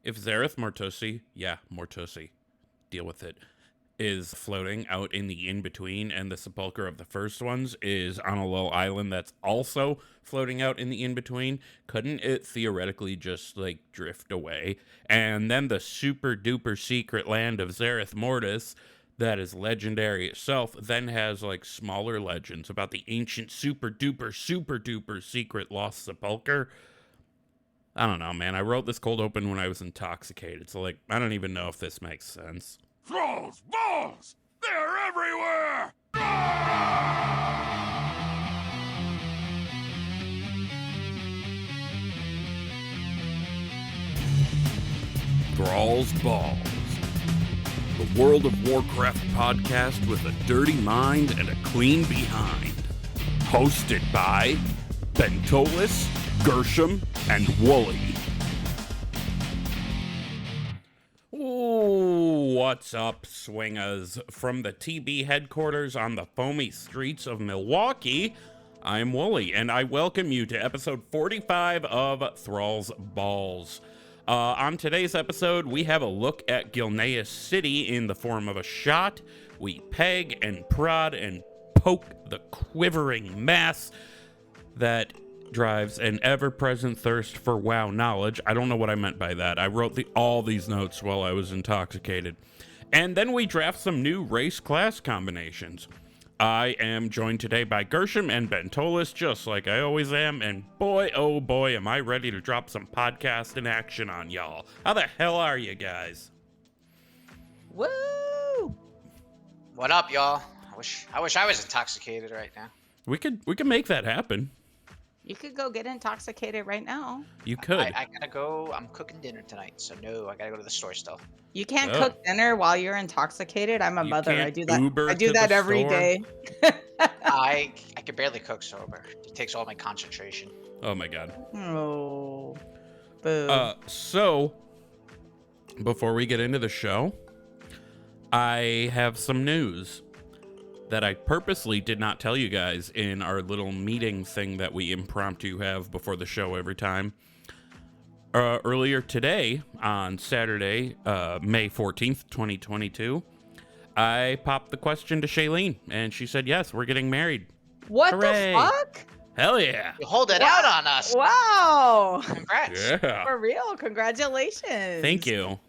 If Zareth Mortusi, yeah, Mortusi, deal with it, is floating out in the in-between, and the sepulcher of the first ones is on a little island that's also floating out in the in-between, couldn't it theoretically just, like, drift away? And then the super-duper secret land of Zareth Mortis, that is legendary itself, then has, like, smaller legends about the ancient super-duper secret lost sepulcher. I don't know, man. I wrote this cold open when I was intoxicated, so, like, I don't even know if this makes sense. Thralls Balls! They're everywhere! Thralls Balls, the World of Warcraft podcast with a dirty mind and a clean behind. Hosted by Bentolas, Gershom, and Wooly. Ooh, what's up, swingers? From the TB headquarters on the foamy streets of Milwaukee, I'm Wooly, and I welcome you to episode 45 of Thralls Balls. On today's episode, we have a look at Gilneas City in the form of a shot. We peg and prod and poke the quivering mass that drives an ever-present thirst for WoW knowledge. I don't know what I meant by that. I wrote all these notes while I was intoxicated. And then we draft some new race class combinations. I am joined today by Gershom and Bentolas, just like I always am, and boy, oh boy, am I ready to drop some podcast in action on y'all. How the hell are you guys? Woo! What up, y'all? I wish I was intoxicated right now. We could make that happen. You could go get intoxicated right now. You could. I gotta go. I'm cooking dinner tonight, so no, I gotta go to the store still. You can't cook dinner while you're intoxicated. I'm a mother. I do that. Uber I do that every day. I can barely cook sober. It takes all my concentration. Oh my god. Oh. Boo. So before we get into the show, I have some news that I purposely did not tell you guys in our little meeting thing that we impromptu have before the show every time. Earlier today, on Saturday, May 14th, 2022, I popped the question to Shailene, and she said, yes, we're getting married. What Hooray. the fuck? Hell yeah. You hold it out on us. Wow. Congrats. Yeah. For real. Congratulations. Thank you.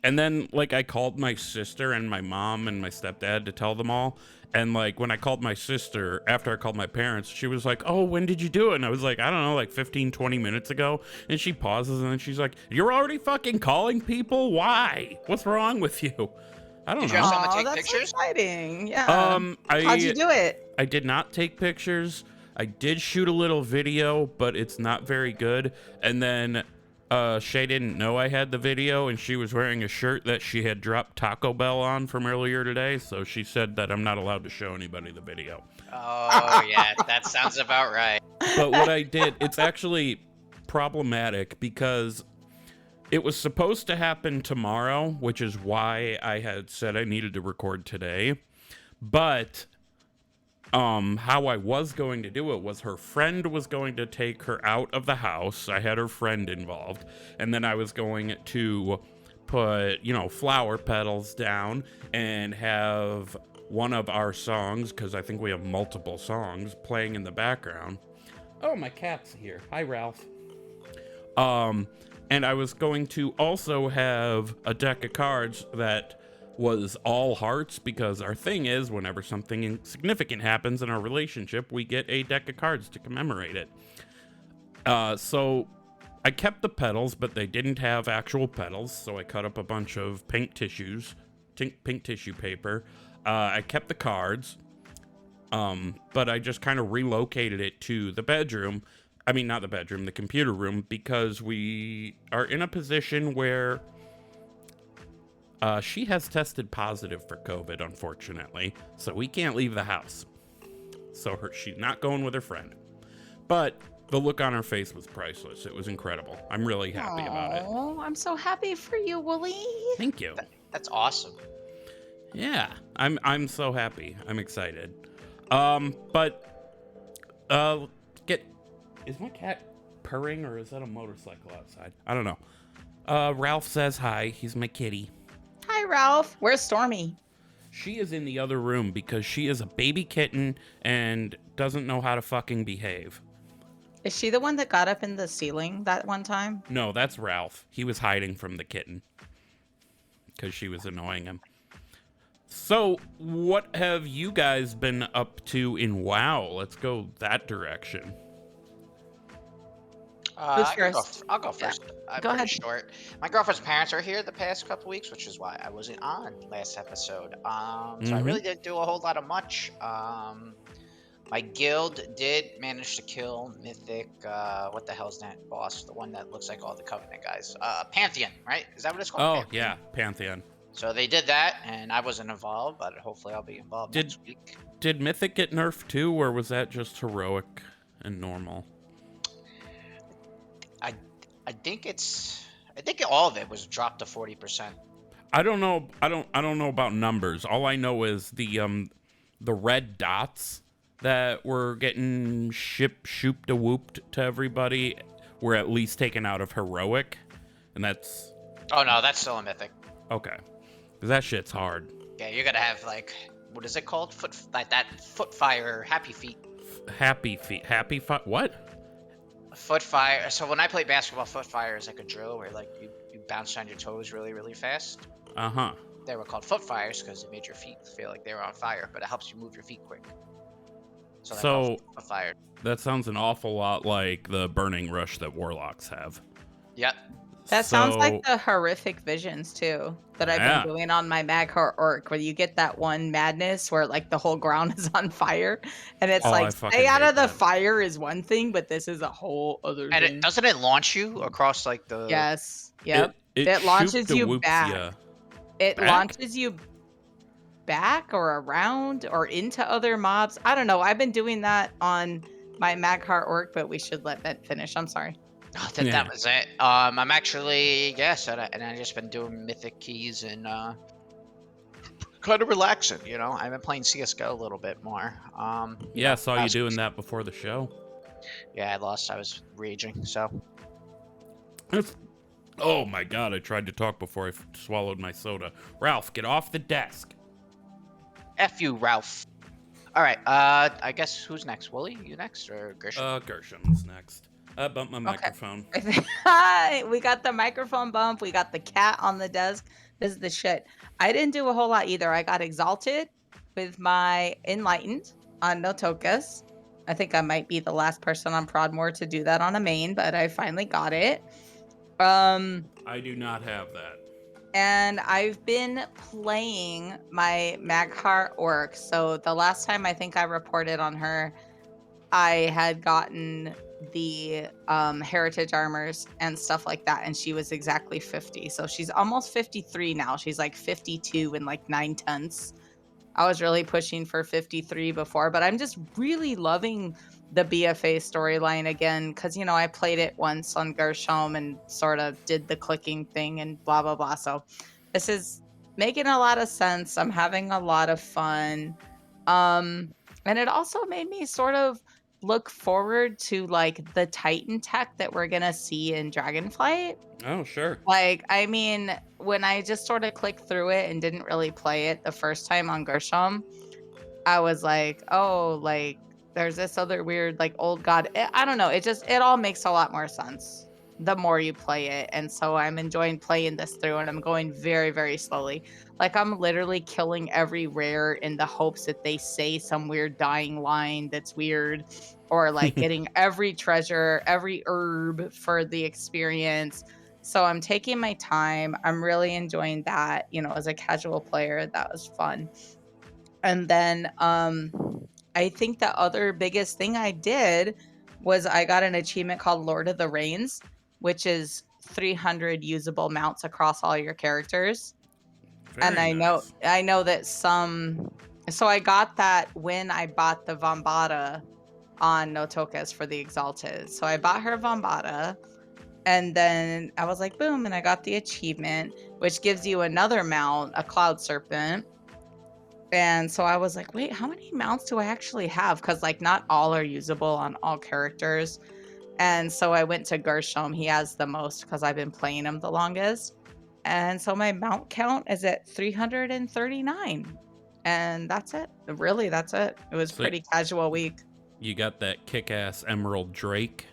And then, I called my sister and my mom and my stepdad to tell them all. And, when I called my sister, after I called my parents, she was like, oh, when did you do it? And I was like, I don't know, 15, 20 minutes ago. And she pauses, and then she's like, you're already fucking calling people? Why? What's wrong with you? I don't Did you know. have someone take that's pictures? exciting. Yeah. How'd you do it? I did not take pictures. I did shoot a little video, but it's not very good. And then Shay didn't know I had the video, and she was wearing a shirt that she had dropped Taco Bell on from earlier today, so she said that I'm not allowed to show anybody the video. Oh, yeah, that sounds about right. But what I did, it's actually problematic because it was supposed to happen tomorrow, which is why I had said I needed to record today. But how I was going to do it was her friend was going to take her out of the house. I had her friend involved. And then I was going to put, flower petals down and have one of our songs, because I think we have multiple songs, playing in the background. Oh, my cat's here. Hi, Ralph. And I was going to also have a deck of cards that was all hearts, because our thing is whenever something significant happens in our relationship, we get a deck of cards to commemorate it. So I kept the petals, but they didn't have actual petals, so I cut up a bunch of pink tissue paper. I kept the cards, but I just kind of relocated it to the bedroom. I mean, not the bedroom, the computer room, because we are in a position where she has tested positive for COVID, unfortunately, so we can't leave the house. So she's not going with her friend. But the look on her face was priceless. It was incredible. I'm really happy about it. Oh, I'm so happy for you, Wooly. Thank you. That's awesome. Yeah, I'm so happy. I'm excited. Is my cat purring, or is that a motorcycle outside? I don't know. Ralph says hi. He's my kitty. Hi, Ralph. Where's Stormy? She is in the other room because she is a baby kitten and doesn't know how to fucking behave. Is she the one that got up in the ceiling that one time? No, that's Ralph. He was hiding from the kitten because she was annoying him. So, what have you guys been up to in WoW? Let's go that direction. Who's I'll go Yeah. first. I'm Go pretty ahead. short. My girlfriend's parents are here the past couple weeks, which is why I wasn't on last episode. So I really didn't do a whole lot of much. My guild did manage to kill Mythic. What the hell's that boss? The one that looks like all the Covenant guys. Pantheon, right? Is that what it's called? Oh, Pantheon? yeah, Pantheon. So they did that, and I wasn't involved, but hopefully I'll be involved next week. Did Mythic get nerfed too, or was that just heroic and normal? I think all of it was dropped to 40%. I don't know. I don't know about numbers. All I know is the red dots that were getting shooped a whooped to everybody were at least taken out of heroic, and that's Oh no, that's still a Mythic. okay. Cause that shit's hard. Yeah, you're gonna have like, what is it called? Foot fire, happy feet. Happy what? Foot fire. So when I play basketball, foot fire is like a drill where like you bounce on your toes really, really fast. Uh-huh. They were called foot fires because it made your feet feel like they were on fire, but it helps you move your feet quick. So, foot fire. That sounds an awful lot like the burning rush that warlocks have. Yep. That sounds like the horrific visions too that I've been doing on my Magheart Orc, where you get that one madness where like the whole ground is on fire, and it's like stay out of the fire is one thing, but this is a whole other thing. And doesn't it launch you across like the? Yes. Yep. It launches you back. It launches you back or around or into other mobs. I don't know. I've been doing that on my Magheart Orc, but we should let Ben finish. I'm sorry. I think that was it. I'm actually, yes, and I just been doing mythic keys and kind of relaxing, you know. I've been playing CS:GO a little bit more. Yeah, I saw you doing that before the show. Yeah, I lost. I was raging, so. Oh my god, I tried to talk before I swallowed my soda. Ralph, get off the desk. F you, Ralph. All right, I guess who's next? Wooly, you next, or Gershom? Gershom's next. I bumped my microphone. We got the microphone bump. We got the cat on the desk. This is the shit. I didn't do a whole lot either. I got exalted with my enlightened on Notokas. I think I might be the last person on Prodmore to do that on a main, but I finally got it. I do not have that. And I've been playing my Magheart Orc. So the last time I think I reported on her, I had gotten the heritage armors and stuff like that, and she was exactly 50. So she's almost 53 now. She's like 52 and like 9/10. I was really pushing for 53 before, but I'm just really loving the BFA storyline again because, you know, I played it once on Gershom and sort of did the clicking thing and blah blah blah. So this is making a lot of sense. I'm having a lot of fun, and it also made me sort of look forward to like the Titan tech that we're gonna see in Dragonflight. Oh, sure. Like, I mean, when I just sort of clicked through it and didn't really play it the first time on Gershom, I was like, oh, like there's this other weird like old god. I don't know. It all makes a lot more sense the more you play it. And so I'm enjoying playing this through, and I'm going very, very slowly. Like I'm literally killing every rare in the hopes that they say some weird dying line that's weird, or like getting every treasure, every herb for the experience. So I'm taking my time. I'm really enjoying that. You know, as a casual player, that was fun. And then I think the other biggest thing I did was I got an achievement called Lord of the Reigns, which is 300 usable mounts across all your characters. And I know that so I got that when I bought the Vambata on Notokas for the Exalted. So I bought her Vambata, and then I was like, boom, and I got the achievement, which gives you another mount, a Cloud Serpent. And so I was like, wait, how many mounts do I actually have? Because like not all are usable on all characters. And so I went to Gershom. He has the most because I've been playing him the longest. And so my mount count is at 339. And that's it. Really, that's it. It was So pretty casual week. you got that kick-ass Emerald Drake.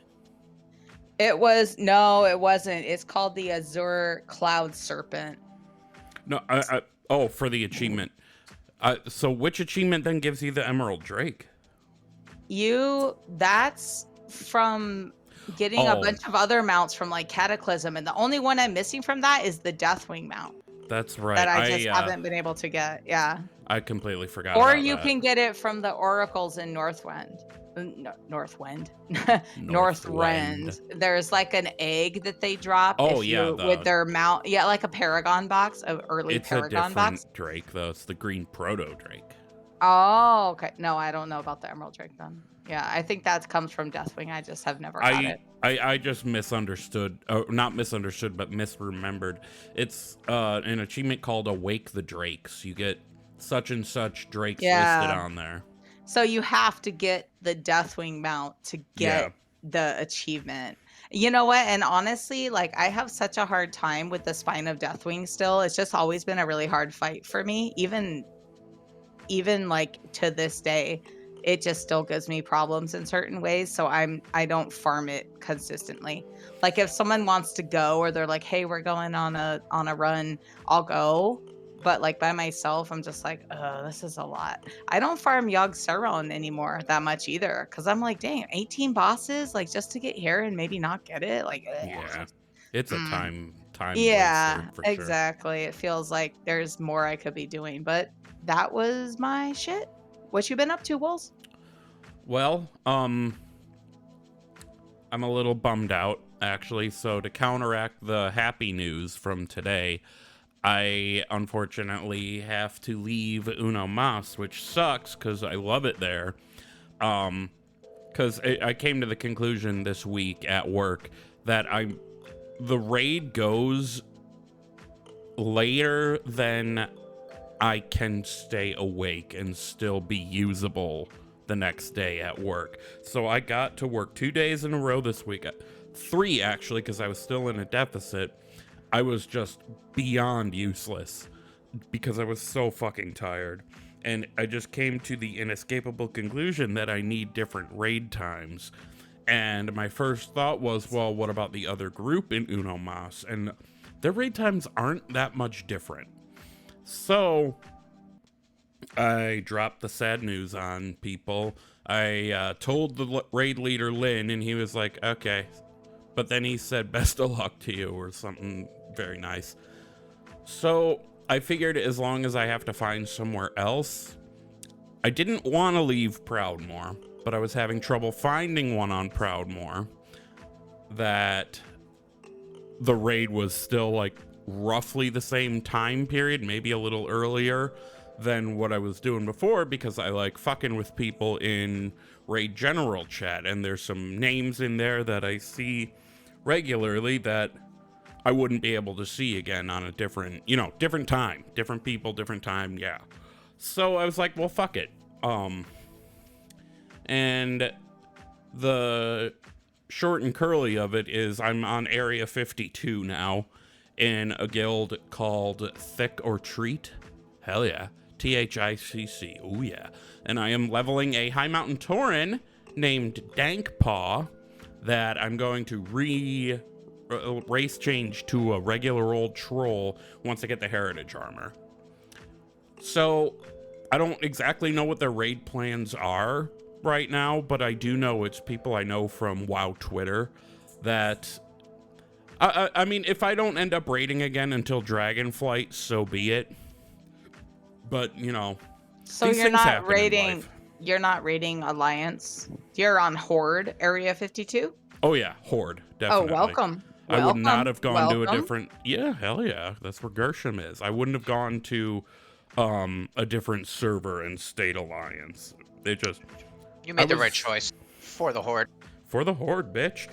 It wasn't. It's called the Azure Cloud Serpent. No, oh, for the achievement. So which achievement then gives you the Emerald Drake? That's from getting a bunch of other mounts from like Cataclysm, and the only one I'm missing from that is the Deathwing mount That's right. that I just haven't been able to get. Yeah. I completely forgot. Or about you that. can get it from the oracles in Northwind. Northwind. There's like an egg that they drop. With their mount. Yeah, like a Paragon box, of early Paragon box. It's a different Drake though. It's the green Proto Drake. Oh, okay. No, I don't know about the Emerald Drake then. Yeah, I think that comes from Deathwing. I just have never got it. I just misunderstood. Not misunderstood, but misremembered. It's an achievement called Awake the Drakes. You get such and such Drakes listed on there. So you have to get the Deathwing mount to get the achievement. You know what? And honestly, like I have such a hard time with the Spine of Deathwing still. It's just always been a really hard fight for me. Even like to this day, it just still gives me problems in certain ways. So I don't farm it consistently. Like if someone wants to go or they're like, hey, we're going on a run, I'll go. But like by myself, I'm just like, oh, this is a lot. I don't farm Yogg-Saron anymore that much either. Cause I'm like, dang, 18 bosses, like just to get here and maybe not get it. Like, yeah, it's a time. Yeah, waster for exactly. Sure. It feels like there's more I could be doing, but that was my shit. What you been up to, Wolves? Well, I'm a little bummed out actually. So to counteract the happy news from today, I unfortunately have to leave Uno Mas, which sucks because I love it there. Because I came to the conclusion this week at work that the raid goes later than I can stay awake and still be usable the next day at work. So I got to work 2 days in a row this week. 3 actually, because I was still in a deficit. I was just beyond useless because I was so fucking tired. And I just came to the inescapable conclusion that I need different raid times. And my first thought was, well, what about the other group in Uno Mas? And their raid times aren't that much different. So I dropped the sad news on people. I told the raid leader, Lynn, and he was like, okay. But then he said, best of luck to you, or something very nice. So I figured as long as I have to find somewhere else, I didn't want to leave Proudmoore, but I was having trouble finding one on Proudmoore that the raid was still like roughly the same time period, maybe a little earlier than what I was doing before, because I like fucking with people in raid general chat, and there's some names in there that I see regularly that I wouldn't be able to see again on a different time, different people, different time. Yeah. So I was like, well, fuck it. And the short and curly of it is I'm on area 52 now in a guild called Thick or Treat. Hell yeah. THICC. Oh yeah. And I am leveling a High Mountain Tauren named Dankpaw that I'm going to race change to a regular old troll once I get the heritage armor. So I don't exactly know what their raid plans are right now, but I do know it's people I know from WoW Twitter that I mean, if I don't end up raiding again until Dragonflight, so be it. But so you're not raiding Alliance. You're on Horde area 52. Oh yeah, Horde, definitely. Oh, welcome. I would not have gone to a different. Yeah, hell yeah, that's where Gershom is. I wouldn't have gone to a different server and State Alliance. You made the right choice for the Horde. For the Horde, bitch.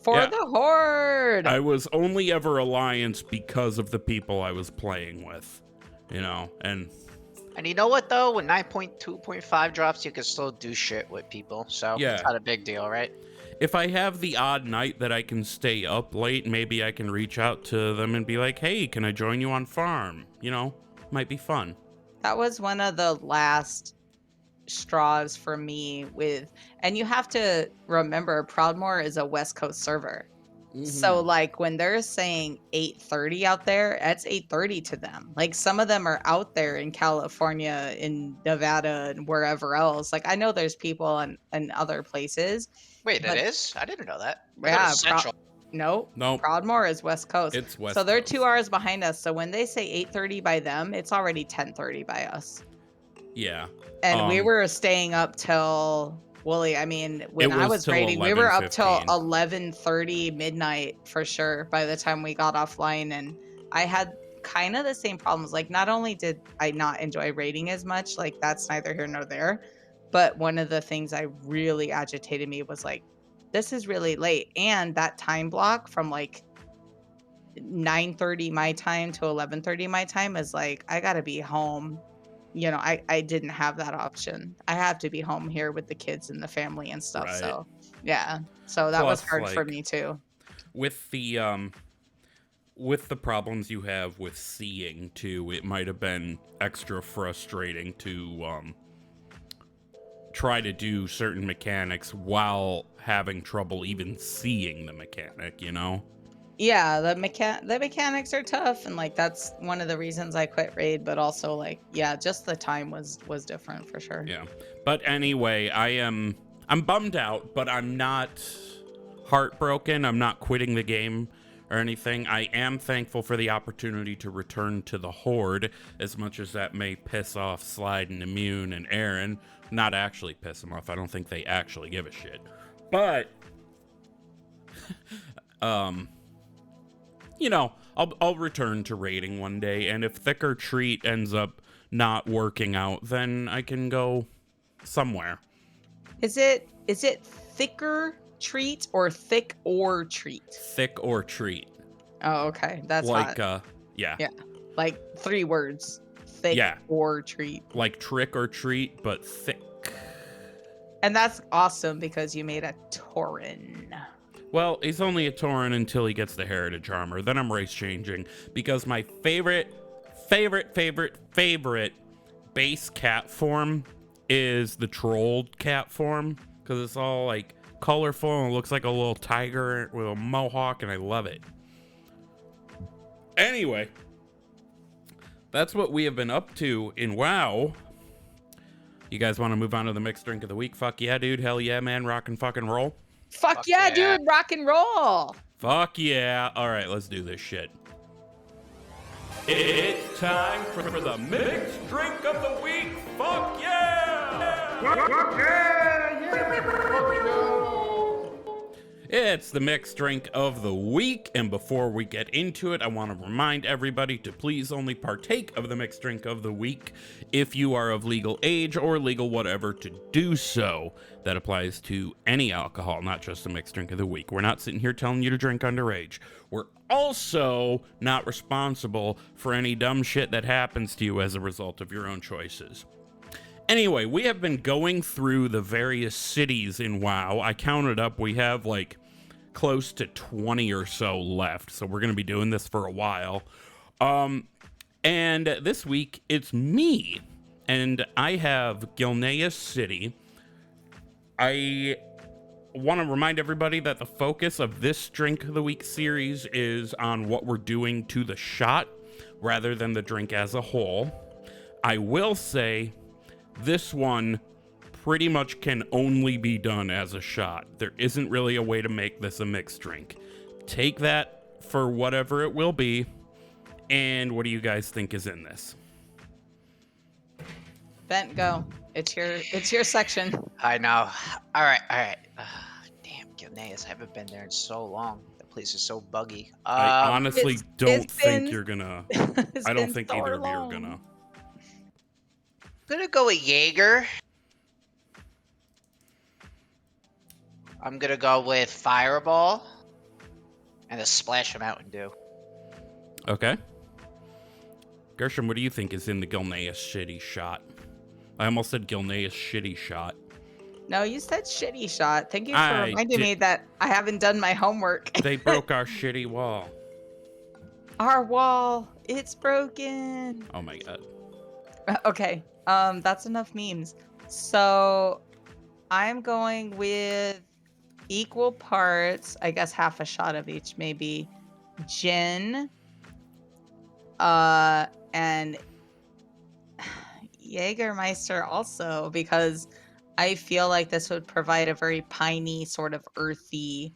The Horde. I was only ever Alliance because of the people I was playing with, and you know what though? When 9.2.5 drops, you can still do shit with people. So yeah. It's not a big deal, right? if I have the odd night that I can stay up late, maybe I can reach out to them and be like, hey, can I join you on farm? You know, might be fun. That was one of the last straws for me and you have to remember Proudmoore is a West Coast server. So like when they're saying 8:30 out there, that's 8:30 to them. Like some of them are out there in California, in Nevada, and wherever else. Like I know there's people in other places. Wait, but it is? I didn't know that. I thought it yeah, was Central. Nope. Nope. Proudmoore is West Coast. It's West So they're Coast. 2 hours behind us. So when they say 8:30 by them, it's already 10:30 by us. Yeah. And we were staying up till Wooly. I mean, when I was till raiding, we were up till 11:15. 11:30 midnight for sure by the time we got offline. And I had kind of the same problems. Like, not only did I not enjoy raiding as much, like that's neither here nor there, but one of the things I really agitated me was like, this is really late. And that time block from like 9:30 my time to 11:30 my time is like, I gotta be home. You know, I didn't have that option. I have to be home here with the kids and the family and stuff. Right. So yeah, so that was Plus, hard for like, me too. With the problems you have with seeing too, it might have been extra frustrating to try to do certain mechanics while having trouble even seeing the mechanic, you know? Yeah, the mechanics are tough, and like that's one of the reasons I quit raid. But also like, yeah, just the time was different for sure. Yeah. But anyway, I'm bummed out, but I'm not heartbroken. I'm not quitting the game or anything. I am thankful for the opportunity to return to the Horde, as much as that may piss off Slide and Immune and Aaron. Not actually piss them off. I don't think they actually give a shit. But you know, I'll return to raiding one day, and if Thicker Treat ends up not working out, then I can go somewhere. Is it thicker treat or thick or treat? Thick or treat. Oh, okay, that's like hot. Yeah, like 3 words. Thick or treat. like trick or treat, but thick. And that's awesome because you made a Tauren. Well, he's only a Tauren until he gets the heritage armor. Then I'm race changing, because my favorite base cat form is the trolled cat form, because it's all like colorful and it looks like a little tiger with a mohawk, and I love it. Anyway, that's what we have been up to in WoW. You guys want to move on to the mixed drink of the week? Fuck yeah, dude. Hell yeah, man. Rock and fucking roll. Fuck yeah, dude. Rock and roll. Fuck yeah. All right, let's do this shit. It's time for the mixed drink of the week. Fuck yeah. Fuck yeah. It's the mixed drink of the week, and before we get into it, I want to remind everybody to please only partake of the mixed drink of the week if you are of legal age or legal whatever to do so. That applies to any alcohol, not just the mixed drink of the week. We're not sitting here telling you to drink underage. We're also not responsible for any dumb shit that happens to you as a result of your own choices. Anyway, we have been going through the various cities in WoW. I counted up, we have like close to 20 or so left, so we're going to be doing this for a while. And this week, it's me, and I have Gilneas City. I want to remind everybody that the focus of this Drink of the Week series is on what we're doing to the shot, rather than the drink as a whole. I will say, this one pretty much can only be done as a shot. There isn't really a way to make this a mixed drink. Take that for whatever it will be. And what do you guys think is in this? Bent, go. It's your section. I know. All right. Damn, Gilneas. I haven't been there in so long. The place is so buggy. I honestly don't think been- you're gonna. It's I don't been think so either of you are long. gonna. I'm gonna go with Jaeger. I'm gonna go with Fireball and a splash of Mountain Dew. Okay. Gershom, what do you think is in the Gilneas shitty shot? I almost said Gilneas shitty shot. No, you said shitty shot. Thank you for I reminding me did- that I haven't done my homework. They broke our shitty wall. Our wall, it's broken. Oh my god. Okay, that's enough memes. So I'm going with equal parts, I guess half a shot of each, maybe gin, and Jägermeister also, because I feel like this would provide a very piney, sort of earthy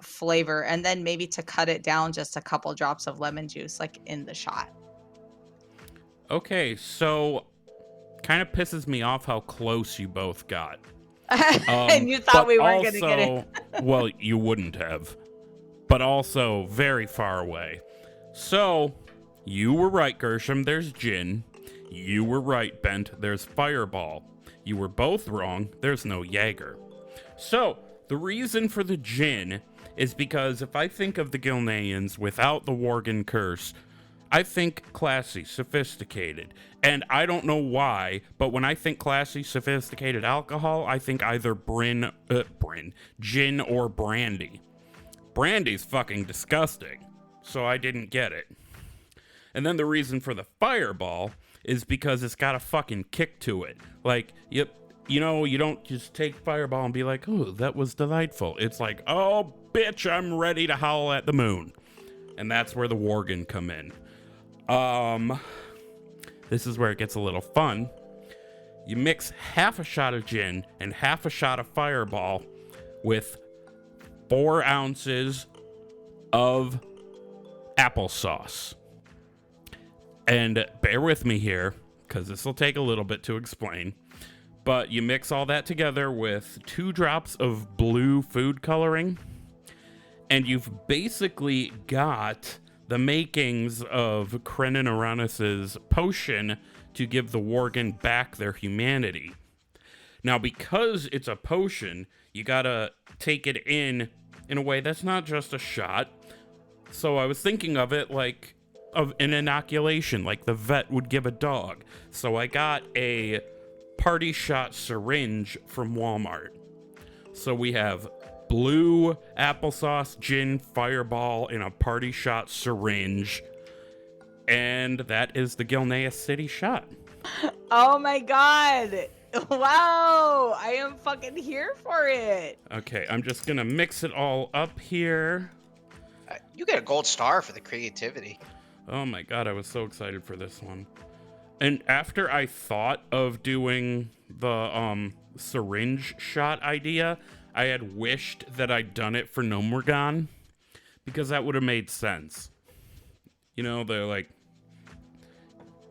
flavor, and then maybe to cut it down, just a couple drops of lemon juice, like in the shot. Okay, so kind of pisses me off how close you both got. And you thought but we weren't going to get it. Well, you wouldn't have. But also very far away. So, you were right, Gershom. There's gin. You were right, Bent. There's Fireball. You were both wrong. There's no Jaeger. So, the reason for the gin is because if I think of the Gilneans without the Worgen curse, I think classy, sophisticated. And I don't know why, but when I think classy, sophisticated alcohol, I think either gin or brandy. Brandy's fucking disgusting, so I didn't get it. And then the reason for the Fireball is because it's got a fucking kick to it. Like, you don't just take Fireball and be like, oh, that was delightful. It's like, oh, bitch, I'm ready to howl at the moon. And that's where the Worgen come in. This is where it gets a little fun. You mix half a shot of gin and half a shot of Fireball with 4 ounces of applesauce. And bear with me here, because this will take a little bit to explain. But you mix all that together with 2 drops of blue food coloring, and you've basically got the makings of Krenin Uranus's potion to give the Worgen back their humanity. Now, because it's a potion, you gotta take it in a way that's not just a shot. So I was thinking of it like of an inoculation, like the vet would give a dog. So I got a party shot syringe from Walmart. So we have blue applesauce, gin, Fireball in a party shot syringe. And that is the Gilneas City shot. Oh my god. Wow. I am fucking here for it. Okay, I'm just gonna mix it all up here. You get a gold star for the creativity. Oh my god, I was so excited for this one. And after I thought of doing the syringe shot idea, I had wished that I'd done it for Gnomorgon, because that would have made sense. You know, they're like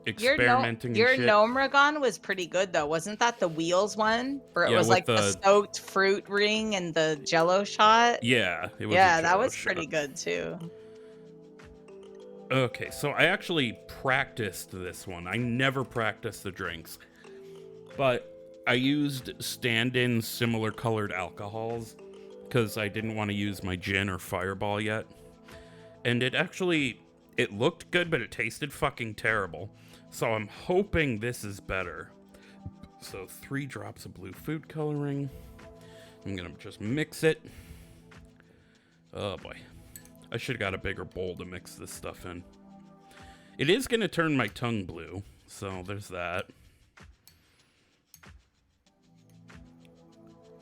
experimenting Your and shit. Gnomorgon was pretty good though. Wasn't that the wheels one? Where it Yeah, was with like the soaked fruit ring and the jello shot? Yeah, it was Yeah, a that Jello was shot. pretty good too. Okay, so I actually practiced this one. I never practiced the drinks, but I used stand-in similar colored alcohols because I didn't want to use my gin or Fireball yet. And it looked good, but it tasted fucking terrible. So I'm hoping this is better. So 3 drops of blue food coloring. I'm gonna just mix it. Oh boy. I should have got a bigger bowl to mix this stuff in. It is gonna turn my tongue blue, so there's that.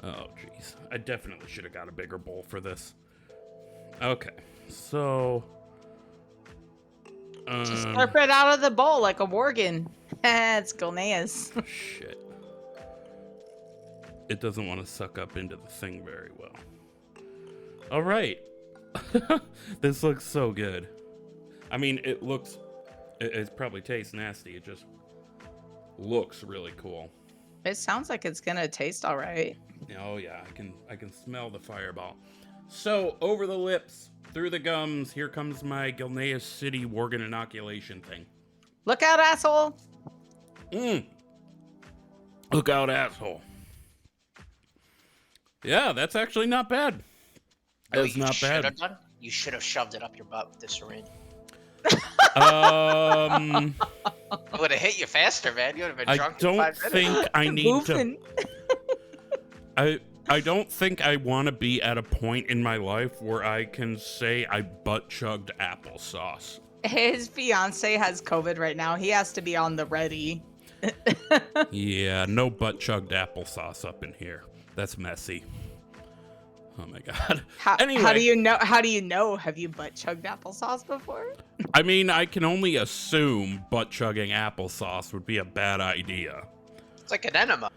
Oh, jeez. I definitely should have got a bigger bowl for this. Okay, so... Just slurp it out of the bowl like a Worgen. It's Gilneas. Shit. It doesn't want to suck up into the thing very well. All right. This looks so good. I mean, it probably tastes nasty. It just looks really cool. It sounds like it's gonna taste all right. Oh yeah, I can smell the Fireball. So, over the lips, through the gums, here comes my Gilneas City Worgen inoculation thing. Look out, asshole! Look out, asshole. Yeah, that's actually not bad. That's not bad. You should have shoved it up your butt with the syringe. It would have hit you faster, man. You would have been drunk in 5 minutes. Think I need to. I don't think I want to be at a point in my life where I can say I butt chugged applesauce. His fiance has COVID right now. He has to be on the ready. Yeah, no butt chugged applesauce up in here. That's messy. Oh my god. Anyway, how do you know? How do you know? Have you butt chugged applesauce before? I mean, I can only assume butt chugging applesauce would be a bad idea. It's like an enema.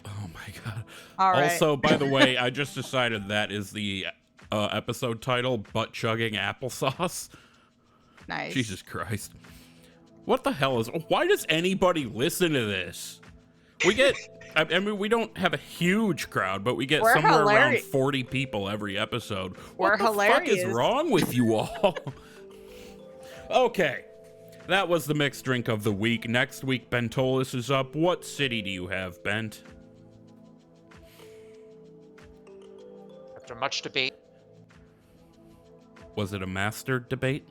Oh my god. All right. Also, by the way, I just decided that is the episode title, Butt Chugging Applesauce. Nice. Jesus Christ. What the hell is... Why does anybody listen to this? We get... I mean, we don't have a huge crowd, but we get somewhere around 40 people every episode. What the fuck is wrong with you all? Okay. That was the mixed drink of the week. Next week, Bentolas is up. What city do you have, Bent? After much debate. Was it a master debate?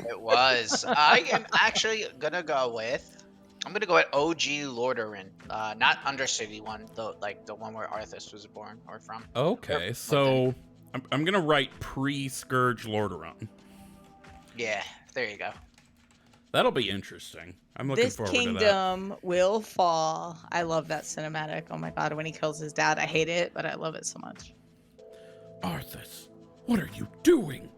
It was. I am actually gonna go with... I'm gonna go at OG Lordaeron, not Undercity one, the one where Arthas was born or from. Okay, so I'm gonna write Pre-Scourge Lordaeron. Yeah, there you go. That'll be interesting. I'm looking forward to that. This kingdom will fall. I love that cinematic. Oh my god, when he kills his dad, I hate it, but I love it so much. Arthas, what are you doing?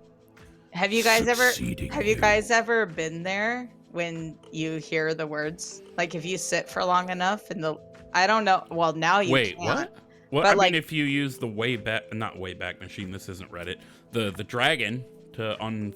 Have you guys ever been there when you hear the words? Like if you sit for long enough and I don't know. Well, now you Wait, can't. what? Well, I mean, if you use the not Wayback Machine, this isn't Reddit. The dragon to undo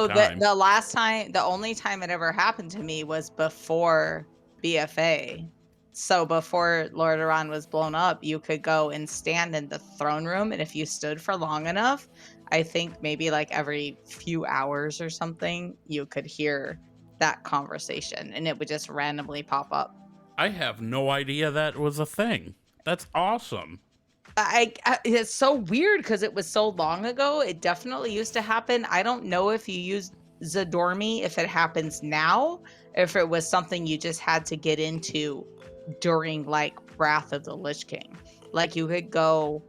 time. The only time it ever happened to me was before BFA. So before Lordaeron was blown up, you could go and stand in the throne room, and if you stood for long enough, I think maybe like every few hours or something, you could hear that conversation, and it would just randomly pop up. I have no idea that was a thing. That's awesome. It's so weird because it was so long ago. It definitely used to happen. I don't know if you use Zadormi, if it happens now, if it was something you just had to get into during like Wrath of the Lich King. Like you could go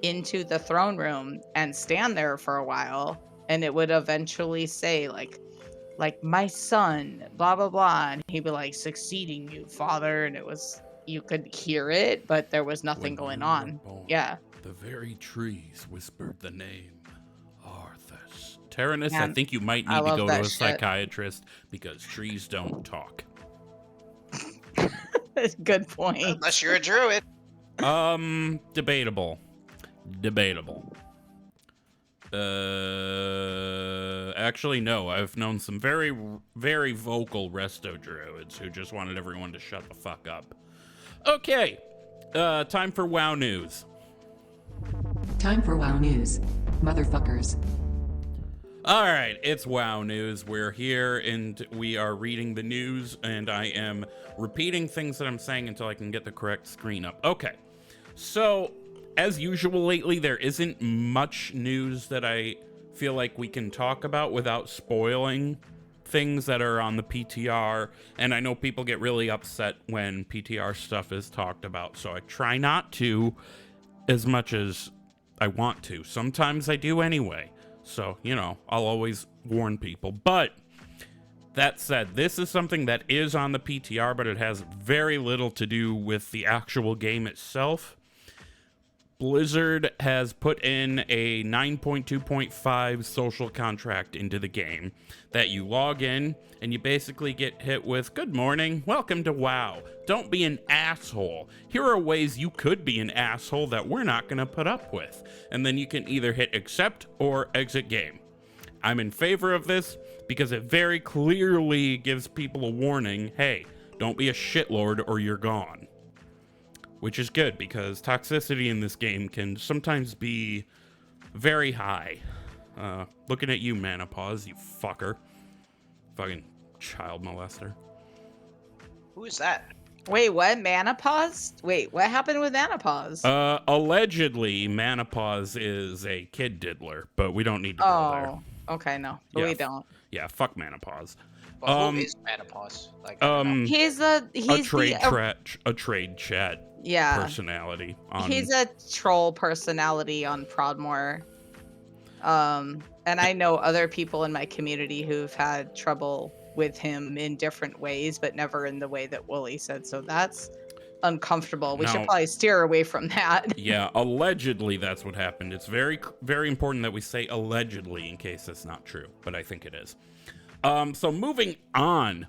into the throne room and stand there for a while, and it would eventually say like my son, blah blah blah, and he'd be like, succeeding you, father, and it was, you could hear it, but there was nothing going on. Yeah. The very trees whispered the name Arthas. Tyrannus, I think you might need to go to a psychiatrist because trees don't talk. Good point. Unless you're a druid. Debatable. Actually, no. I've known some very, very vocal resto druids who just wanted everyone to shut the fuck up. Okay, time for WoW News. Time for WoW News, motherfuckers. All right, it's WoW News. We're here and we are reading the news, and I am repeating things that I'm saying until I can get the correct screen up. Okay, so as usual lately, there isn't much news that I feel like we can talk about without spoiling things that are on the PTR, and I know people get really upset when PTR stuff is talked about, so I try not to as much as I want to. Sometimes I do anyway, so, you know, I'll always warn people. But that said, this is something that is on the PTR, but it has very little to do with the actual game itself. Blizzard has put in a 9.2.5 social contract into the game that you log in and you basically get hit with, good morning, welcome to WoW. Don't be an asshole. Here are ways you could be an asshole that we're not going to put up with. And then you can either hit accept or exit game. I'm in favor of this because it very clearly gives people a warning, hey, don't be a shitlord or you're gone. Which is good, because toxicity in this game can sometimes be very high. Looking at you, Manapause, you fucker. Fucking child molester. Who is that? Wait, what? Manapause? Wait, what happened with Manapause? Allegedly, Manapause is a kid diddler, but we don't need to go there. Okay, no, but we don't. Yeah, fuck Manapause. Well, who is Menopause? Like, I don't know. He's a trade chat yeah. personality. He's a troll personality on Proudmoore. And I know other people in my community who've had trouble with him in different ways, but never in the way that Wooly said. So that's uncomfortable. We should probably steer away from that. Yeah, allegedly that's what happened. It's very, very important that we say allegedly in case it's not true, but I think it is. So moving on,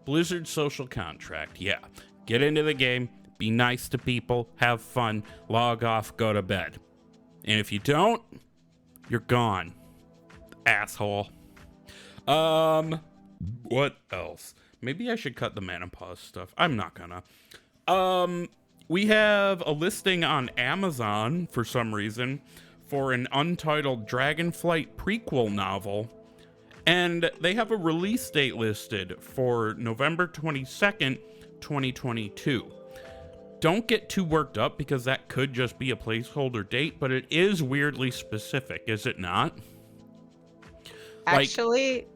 Blizzard social contract. Yeah, get into the game, be nice to people, have fun, log off, go to bed. And if you don't, you're gone, asshole. What else? Maybe I should cut the menopause stuff. I'm not gonna. We have a listing on Amazon for some reason for an untitled Dragonflight prequel novel, and they have a release date listed for November 22nd, 2022. Don't get too worked up because that could just be a placeholder date, but it is weirdly specific, is it not? Actually,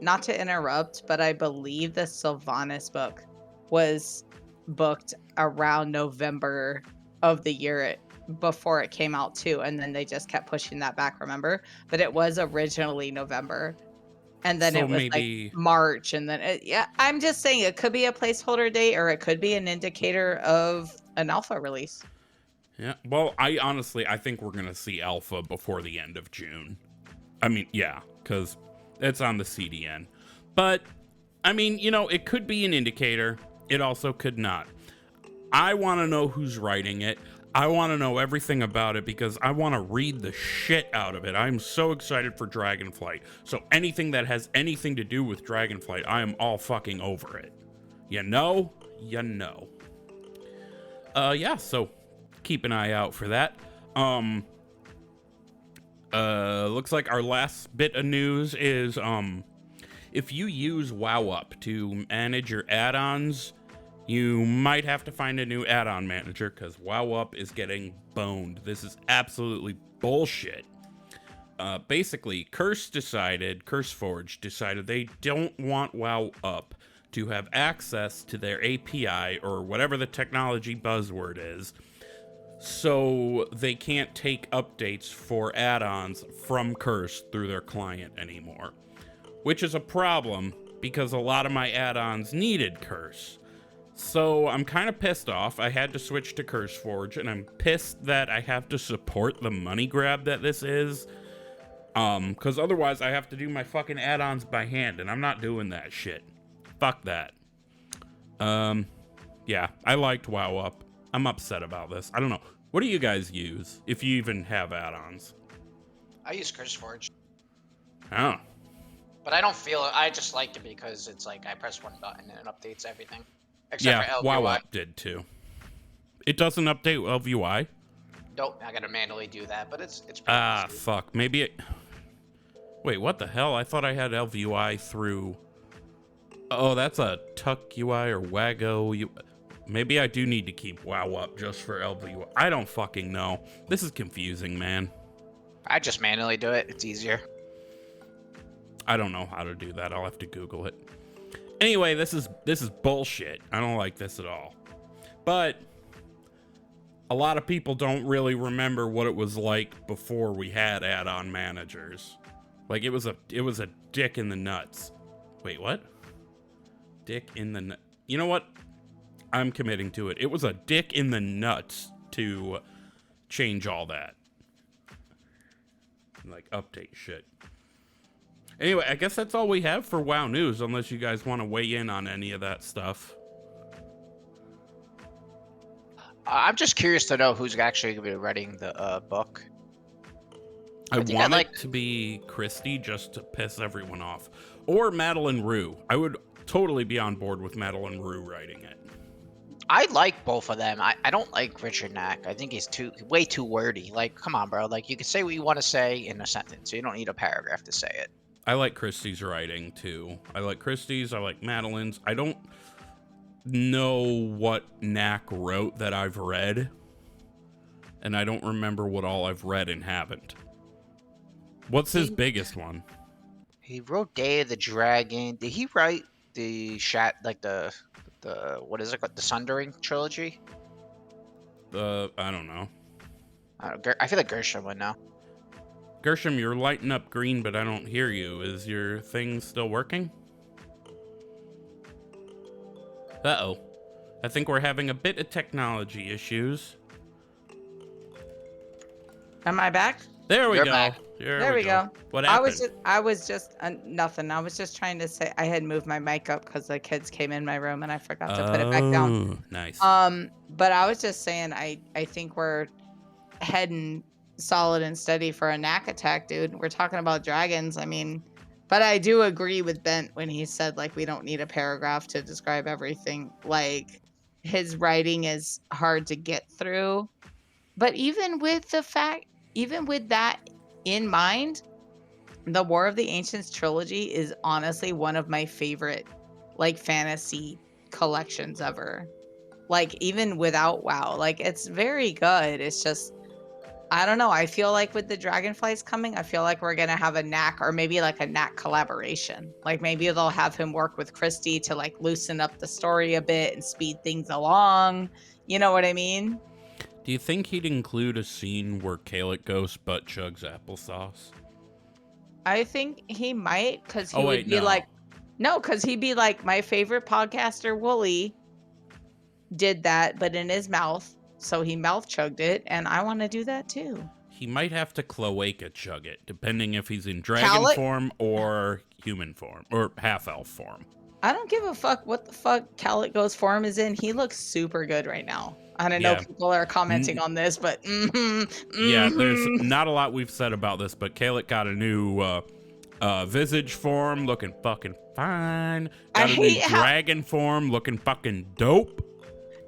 not to interrupt, but I believe the Sylvanas book was booked around November of the year before it came out too, and then they just kept pushing that back, remember? But it was originally November. And then it was maybe like March, and then yeah, I'm just saying it could be a placeholder date, or it could be an indicator of an alpha release. Yeah, well, I think we're gonna see alpha before the end of June. I mean, yeah, because it's on the CDN. But I mean, you know, it could be an indicator. It also could not. I want to know who's writing it. I want to know everything about it because I want to read the shit out of it. I'm so excited for Dragonflight. So anything that has anything to do with Dragonflight, I am all fucking over it. You know? You know. Yeah, so keep an eye out for that. Looks like our last bit of news is, if you use WowUp to manage your add-ons, you might have to find a new add-on manager because WowUp is getting boned. This is absolutely bullshit. Basically, CurseForge decided they don't want WowUp to have access to their API or whatever the technology buzzword is, so they can't take updates for add-ons from Curse through their client anymore. Which is a problem because a lot of my add-ons needed Curse. So I'm kind of pissed off. I had to switch to CurseForge, and I'm pissed that I have to support the money grab that this is. Because otherwise I have to do my fucking add-ons by hand, and I'm not doing that shit. Fuck that. Yeah, I liked WowUp. I'm upset about this. I don't know. What do you guys use, if you even have add-ons? I use CurseForge. Oh. But I don't feel it. I just like it because it's like I press one button and it updates everything. Except for LVUI. WowUp did too. It doesn't update LVUI? Nope, I gotta manually do that, but it's pretty easy. Fuck. Maybe it... Wait, what the hell? I thought I had LVUI through... Oh, that's a Tuck UI or Wago UI. Maybe I do need to keep WowUp just for LVUI. I don't fucking know. This is confusing, man. I just manually do it. It's easier. I don't know how to do that. I'll have to Google it. Anyway, this is bullshit. I don't like this at all. But a lot of people don't really remember what it was like before we had add-on managers. Like it was a dick in the nuts. Wait, what? Dick in the You know what? I'm committing to it. It was a dick in the nuts to change all that. Like update shit. Anyway, I guess that's all we have for WoW News, unless you guys want to weigh in on any of that stuff. I'm just curious to know who's actually going to be writing the book. I want it to be Christy just to piss everyone off. Or Madeline Rue. I would totally be on board with Madeline Rue writing it. I like both of them. I don't like Richard Knack. I think he's way too wordy. Like, come on, bro. Like, you can say what you want to say in a sentence. You don't need a paragraph to say it. I like Christie's writing, too. I like Christie's. I like Madeline's. I don't know what Knack wrote that I've read. And I don't remember what all I've read and haven't. What's his biggest one? He wrote Day of the Dragon. Did he write the what is it called? The Sundering trilogy? I don't know. I feel like Gershom would know. Gershom, you're lighting up green, but I don't hear you. Is your thing still working? Uh-oh. I think we're having a bit of technology issues. Am I back? There we You're go. back. There we go. What happened? I was just nothing. I was just trying to say I had moved my mic up because the kids came in my room and I forgot to put it back down. Nice. But I was just saying I think we're heading solid and steady for a knack attack, dude. We're talking about dragons. I mean, but I do agree with Bent when he said like we don't need a paragraph to describe everything. Like his writing is hard to get through. But even with that in mind, the War of the Ancients trilogy is honestly one of my favorite like fantasy collections ever. Like even without WoW, like it's very good. It's just I don't know. I feel like with the Dragonflights coming, I feel like we're gonna have a knack or maybe like a knack collaboration. Like maybe they'll have him work with Christy to like loosen up the story a bit and speed things along. You know what I mean? Do you think he'd include a scene where Kalik Ghost butt chugs applesauce? I think he might because he Oh, would wait, be no. like, no, because he'd be like, my favorite podcaster, Wooly, did that, but in his mouth. So he mouth chugged it, and I want to do that too. He might have to cloaca chug it, depending if he's in dragon Kalik? form or human form, or half-elf form. I don't give a fuck what the fuck Kalik Ghost form is in. He looks super good right now. I don't know Yeah. if people are commenting on this, but Yeah, there's not a lot we've said about this, but Kalik got a new visage form, looking fucking fine. Got a new dragon form, looking fucking dope.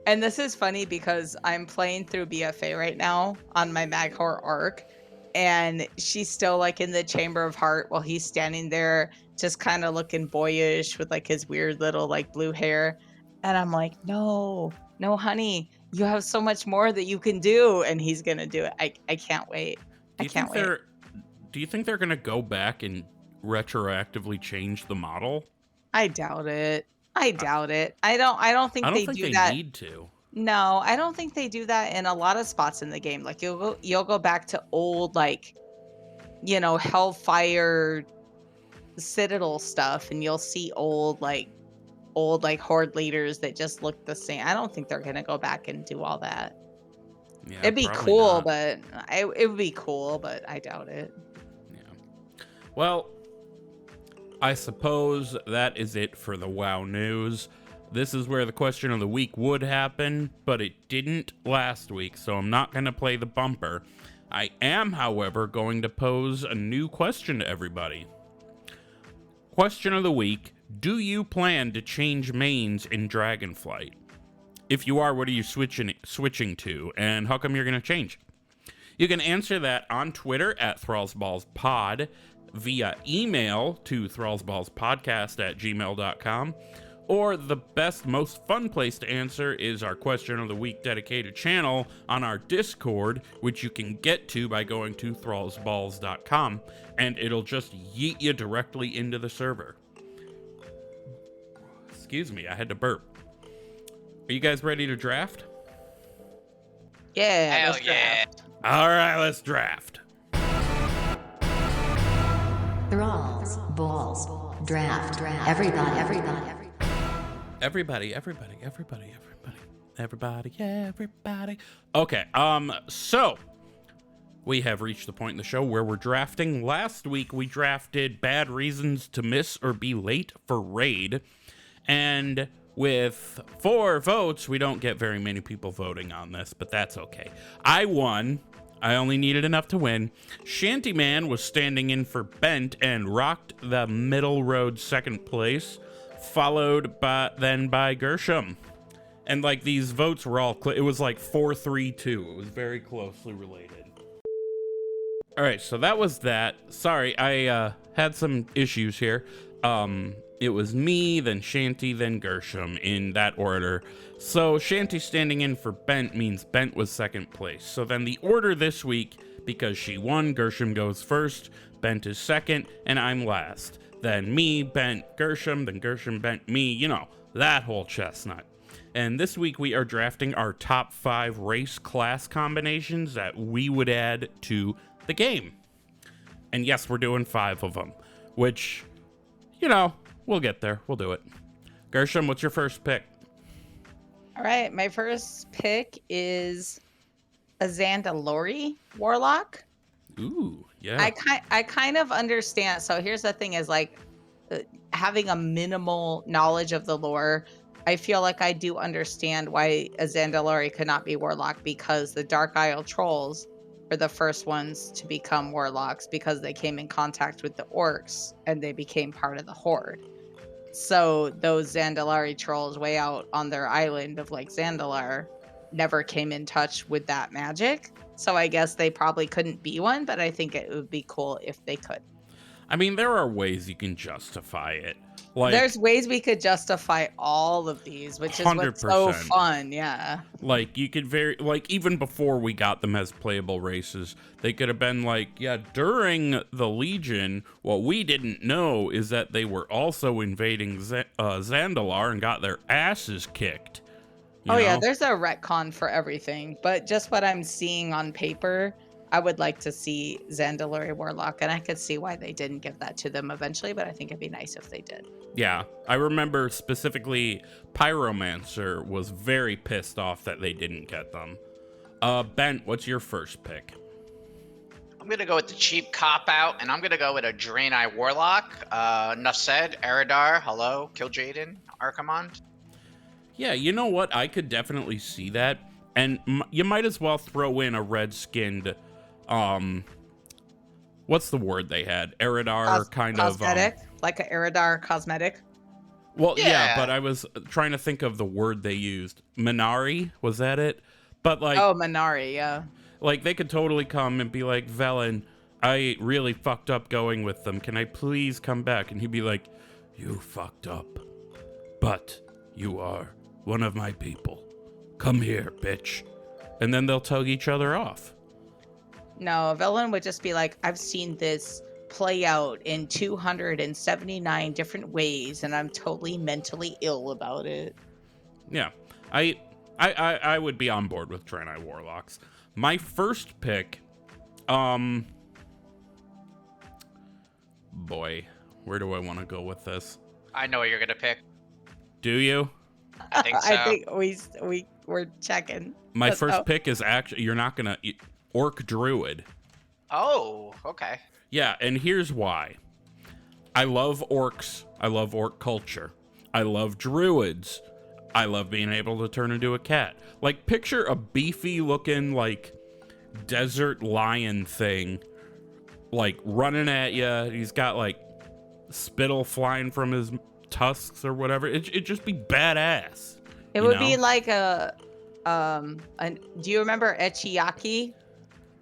And this is funny because I'm playing through BFA right now on my Maghor arc, and she's still like in the Chamber of Heart while he's standing there just kind of looking boyish with like his weird little like blue hair. And I'm like, no, honey, you have so much more that you can do. And he's going to do it. I can't wait. I can't wait. Do you think they're going to go back and retroactively change the model? I doubt it. I doubt it. I don't think they do that. Need to. No, I don't think they do that in a lot of spots in the game. Like you'll go back to old like, you know, Hellfire Citadel stuff, and you'll see old horde leaders that just look the same. I don't think they're gonna go back and do all that. Yeah, It'd be probably cool, not. but it would be cool, but I doubt it. Yeah. Well, I suppose that is it for the WoW news. This is where the question of the week would happen, but it didn't last week, so I'm not going to play the bumper. I am, however, going to pose a new question to everybody. Question of the week: do you plan to change mains in Dragonflight? If you are, what are you switching to, and how come you're going to change? You can answer that on Twitter at Thralls Balls Pod, via email to thrallsballspodcast@gmail.com, or the best, most fun place to answer is our question of the week dedicated channel on our Discord, which you can get to by going to thrallsballs.com, and it'll just yeet you directly into the server. Excuse me, I had to burp. Are you guys ready to draft? Yeah. Hell let's yeah. draft. All right, let's draft. Thralls, balls, draft, everybody. Okay, so we have reached the point in the show where we're drafting. Last week we drafted bad reasons to miss or be late for raid, and with 4 votes, we don't get very many people voting on this, but that's okay. I won. I only needed enough to win. Shantyman was standing in for Bent and rocked the middle road second place, followed by Gershom. And like these votes were all it was like 4-3-2. It was very closely related. All right, so that was that. Sorry, I had some issues here. It was me, then Shanty, then Gershom, in that order. So Shanty standing in for Bent means Bent was second place. So then the order this week, because she won, Gershom goes first, Bent is second, and I'm last. then me bent Gershom, then Gershom bent me, you know, that whole chestnut. And this week we are drafting our top 5 race class combinations that we would add to the game. And yes, we're doing 5 of them, which, you know, we'll get there. We'll do it. Gershom, what's your first pick? All right, my first pick is a Zandalori Warlock. Ooh, yeah. I kind of understand. So here's the thing: is like having a minimal knowledge of the lore. I feel like I do understand why a Zandalori could not be Warlock, because the Dark Isle trolls were the first ones to become Warlocks because they came in contact with the orcs and they became part of the Horde. So those Zandalari trolls way out on their island of like Zandalar never came in touch with that magic. So I guess they probably couldn't be one, but I think it would be cool if they could. I mean, there are ways you can justify it. Like, there's ways we could justify all of these, which is what's so 100%. fun. Yeah. Like, you could even before we got them as playable races, they could have been like, yeah, during the Legion, what we didn't know is that they were also invading Zandalar and got their asses kicked. You Yeah, know? there's a retcon for everything, but just what I'm seeing on paper, I would like to see Zandalari Warlock, and I could see why they didn't give that to them eventually, but I think it'd be nice if they did. Yeah, I remember specifically Pyromancer was very pissed off that they didn't get them. Bent, what's your first pick? I'm going to go with the cheap cop-out, and I'm going to go with a Draenei Warlock. Enough said. Eridar, hello. Kill Jaden. Archimond. Yeah, you know what? I could definitely see that. And you might as well throw in a red-skinned, what's the word they had? Eridar kind of... Cosmetic, like an Eridar cosmetic. Well, yeah, Yeah. but I was trying to think of the word they used. Minari, was that it? But like... Oh, Minari, yeah. Like, they could totally come and be like, Velen, I really fucked up going with them. Can I please come back? And he'd be like, you fucked up. But you are one of my people. Come here, bitch. And then they'll tug each other off. No, Velen would just be like, I've seen this play out in 279 different ways, and I'm totally mentally ill about it. Yeah, I would be on board with Draenei Warlocks. My first pick, boy, where do I want to go with this? I know what you're going to pick. Do you? I think so. I think we're checking. My Let's first go. pick is actually, you're not gonna, Orc Druid. Oh, okay. Yeah, and here's why. I love orcs. I love orc culture. I love druids. I love being able to turn into a cat. Like, picture a beefy looking, like, desert lion thing, like, running at you. He's got, like, spittle flying from his tusks or whatever. It'd just be badass. It would be like do you remember Echiaki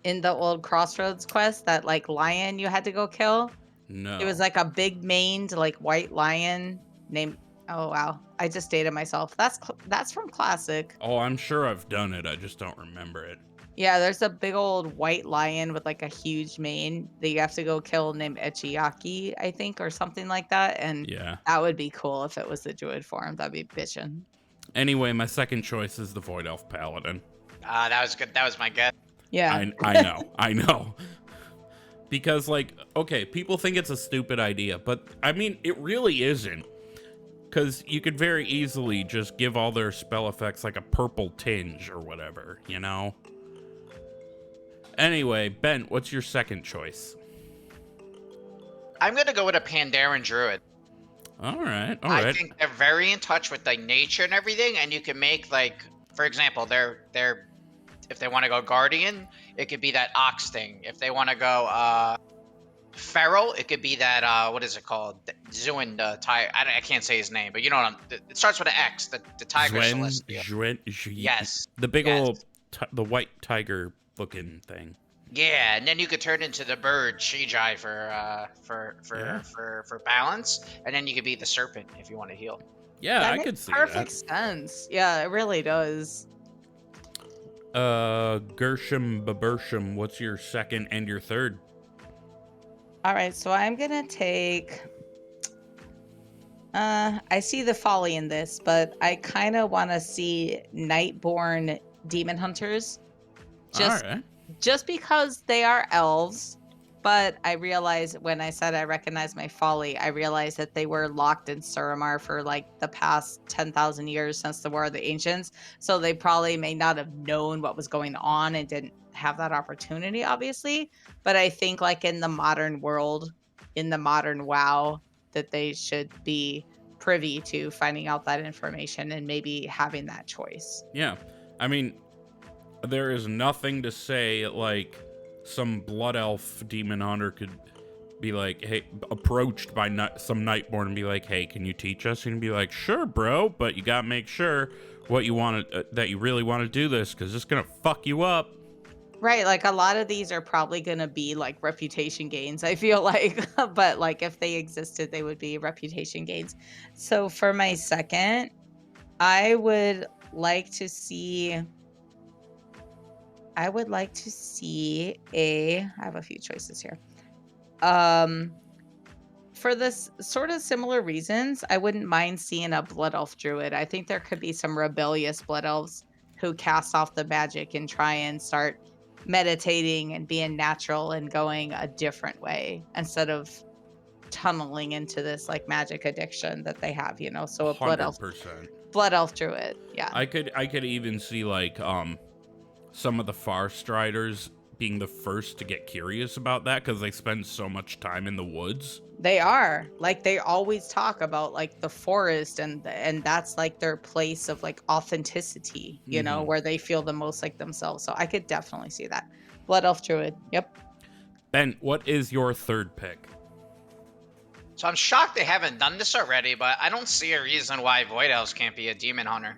in the old Crossroads quest, that like lion you had to go kill? No. It was like a big maned like white lion named, oh wow, I just dated myself. That's from Classic. Oh, I'm sure I've done it. I just don't remember it. Yeah, there's a big old white lion with like a huge mane that you have to go kill named Echiaki, I think, or something like that. And Yeah. that would be cool if it was the druid form. That'd be bitchin'. Anyway, my second choice is the Void Elf Paladin. That was good. That was my guess. Yeah. I know. Because, like, okay, people think it's a stupid idea, but, I mean, it really isn't. Because you could very easily just give all their spell effects, like, a purple tinge or whatever, you know? Anyway, Ben, what's your second choice? I'm going to go with a Pandaren Druid. All right. I think they're very in touch with like nature and everything, and you can make like, for example, they're if they want to go guardian, it could be that ox thing. If they want to go feral, it could be that what is it called? Zuin the tiger. I can't say his name, but you know what it starts with an X. The tiger celestial. Yes. The big old, the white tiger looking thing. Yeah, and then you could turn into the bird Shijai for balance, and then you could be the serpent if you want to heal. Yeah, That I makes could see perfect that. sense. Yeah, it really does. Gershom Babershom, what's your second and your third? All right, so I'm gonna take I see the folly in this, but I kind of want to see Nightborn demon hunters. Just, All right. just because they are elves, but I realized when I said I recognize my folly, I realized that they were locked in Suramar for like the past 10,000 years since the War of the Ancients. So they probably may not have known what was going on and didn't have that opportunity, obviously. But I think like in the modern world, in the modern WoW, that they should be privy to finding out that information and maybe having that choice. Yeah. I mean, there is nothing to say like some blood elf demon hunter could be like, hey, approached by some Nightborn and be like, hey, can you teach us? And be like, sure, bro, but you gotta make sure what you want to, that you really want to do this, because it's gonna fuck you up. Right, like a lot of these are probably going to be like reputation gains, I feel like. But like if they existed, they would be reputation gains. So for my second, I would like to see I have a few choices here. For this sort of similar reasons, I wouldn't mind seeing a blood elf druid. I think there could be some rebellious blood elves who cast off the magic and try and start meditating and being natural and going a different way instead of tunneling into this like magic addiction that they have, you know. So a 100%. blood elf druid. Yeah. I could even see like some of the Far Striders being the first to get curious about that because they spend so much time in the woods. They are like they always talk about like the forest and that's like their place of like authenticity, you know, where they feel the most like themselves. So I could definitely see that. Blood elf druid. Yep. Ben, what is your third pick? So I'm shocked they haven't done this already, but I don't see a reason why Void Elves can't be a demon hunter.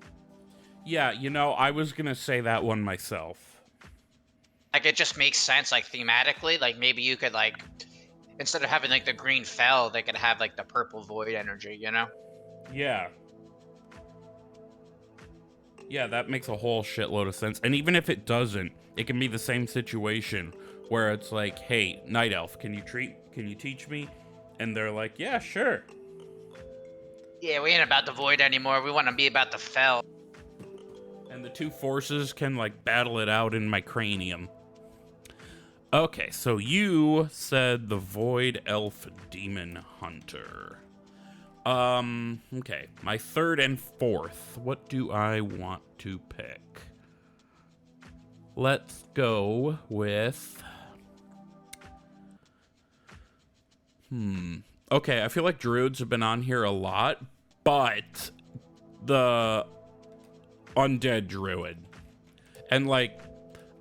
Yeah, you know, I was gonna say that one myself. Like, it just makes sense, like, thematically. Like, maybe you could, like, instead of having, like, the green fel, they could have, like, the purple void energy, you know? Yeah. Yeah, that makes a whole shitload of sense. And even if it doesn't, it can be the same situation where it's like, hey, Night Elf, can you teach me? And they're like, yeah, sure. Yeah, we ain't about the void anymore. We want to be about the fel. And the two forces can, like, battle it out in my cranium. Okay, so you said the Void Elf Demon Hunter. Okay, my third and fourth. What do I want to pick? Let's go with... Okay, I feel like druids have been on here a lot, but the undead druid. And, like,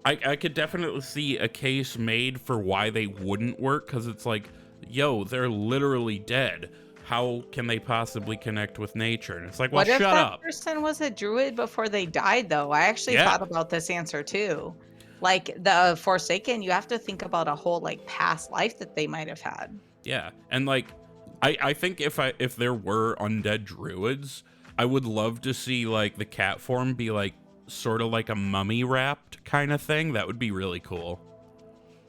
I could definitely see a case made for why they wouldn't work, because it's like, yo, they're literally dead. How can they possibly connect with nature? And it's like, well, What if shut that up. person was a druid before they died, though? I actually Yeah. thought about this answer too. Like the Forsaken, you have to think about a whole like past life that they might have had. Yeah, and like, I think if there were undead druids, I would love to see like the cat form be like sort of like a mummy wrapped kind of thing. That would be really cool.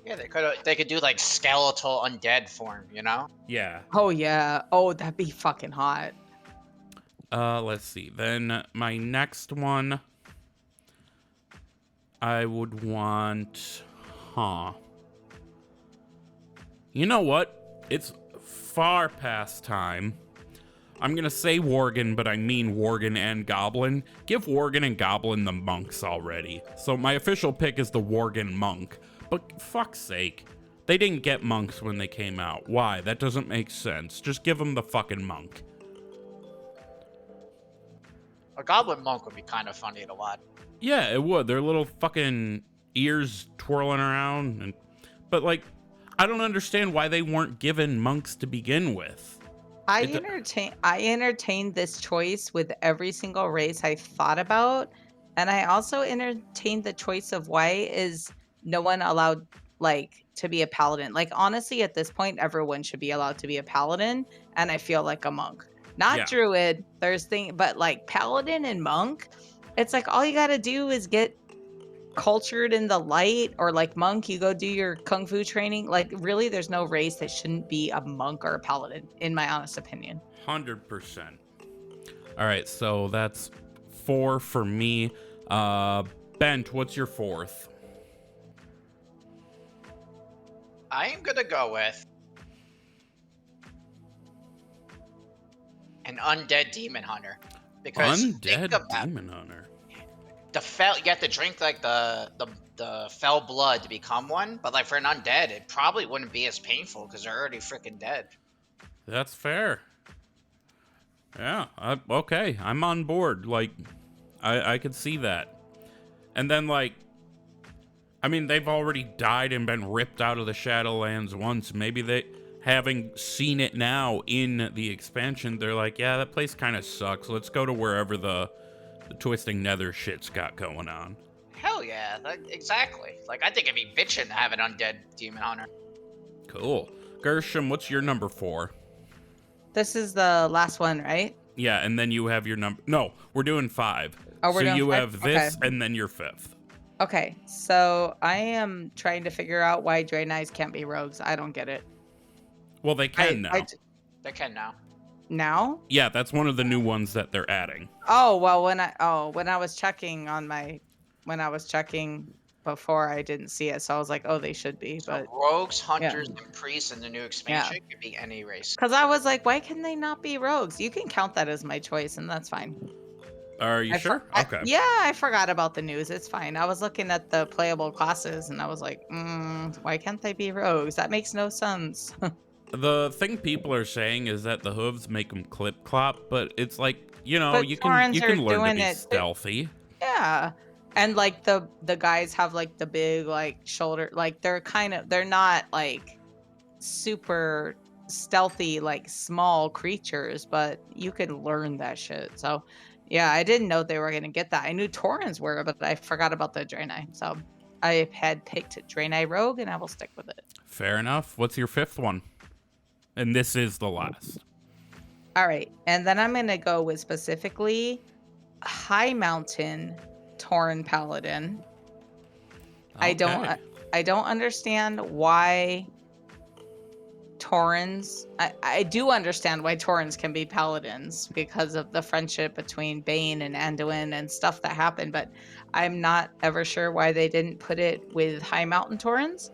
Yeah, they could do, like, skeletal undead form, you know? Yeah. Oh yeah. Oh, that'd be fucking hot. Let's see. Then my next one, I would want, you know what? It's far past time. I'm gonna say Worgen, but I mean Worgen and Goblin. Give Worgen and Goblin the monks already. So my official pick is the Worgen monk. But fuck's sake, they didn't get monks when they came out. Why? That doesn't make sense. Just give them the fucking monk. A goblin monk would be kind of funny to watch. Yeah, it would. Their little fucking ears twirling around. But, like, I don't understand why they weren't given monks to begin with. I entertained this choice with every single race I thought about, and I also entertained the choice of why is no one allowed like to be a paladin. Like honestly, at this point, everyone should be allowed to be a paladin, and I feel like a monk, not druid. But like paladin and monk, it's like all you gotta do is get cultured in the light, or like monk, you go do your kung fu training. Like, really, there's no race that shouldn't be a monk or a paladin, in my honest opinion. 100%. All right, so that's 4 for me. Bent, what's your 4th? I am gonna go with an undead demon hunter. Because Undead demon hunter. you have to drink like the fell blood to become one, but like for an undead, it probably wouldn't be as painful because they're already freaking dead. That's fair. Yeah, okay, I'm on board. Like, I could see that. And then, like, I mean, they've already died and been ripped out of the Shadowlands once. Maybe they, having seen it now in the expansion, they're like, yeah, that place kind of sucks. Let's go to wherever the Twisting Nether shit's got going on. Hell yeah, exactly. Like, I think it'd be bitchin' to have an undead demon hunter. Cool. Gershom, what's your number 4? This is the last one, right? Yeah, and then you have your number. No, we're doing 5. Oh, we're so doing you 5? have this, Okay. and then your 5th. Okay, so I am trying to figure out why Draenei's can't be rogues. I don't get it. Well, they can now. They can now. Now? Yeah, that's one of the new ones that they're adding. Oh, well, when I was checking before, I didn't see it, so I was like, oh, they should be, but Rogues, hunters, and priests in the new expansion could be any race. because I was like, why can they not be rogues? You can count that as my choice, and that's fine. Are you sure? Okay. Yeah, I forgot about the news. It's fine. I was looking at the playable classes, and I was like, why can't they be rogues? That makes no sense. The thing people are saying is that the hooves make them clip clop, but it's like, you know, But you Taurens can are learn to doing be it. stealthy. Yeah. And like the guys have like the big like shoulder, like they're not like super stealthy like small creatures, but you can learn that shit. So yeah, I didn't know they were gonna get that. I knew Taurens were, but I forgot about the Draenei. So I had picked Draenei Rogue, and I will stick with it. Fair enough. What's your 5th one? And this is the last. All right, and then I'm gonna go with specifically High Mountain Tauren Paladin. Okay. I don't understand why Taurens. I do understand why Taurens can be paladins because of the friendship between Bane and Anduin and stuff that happened, but I'm not ever sure why they didn't put it with High Mountain Taurens.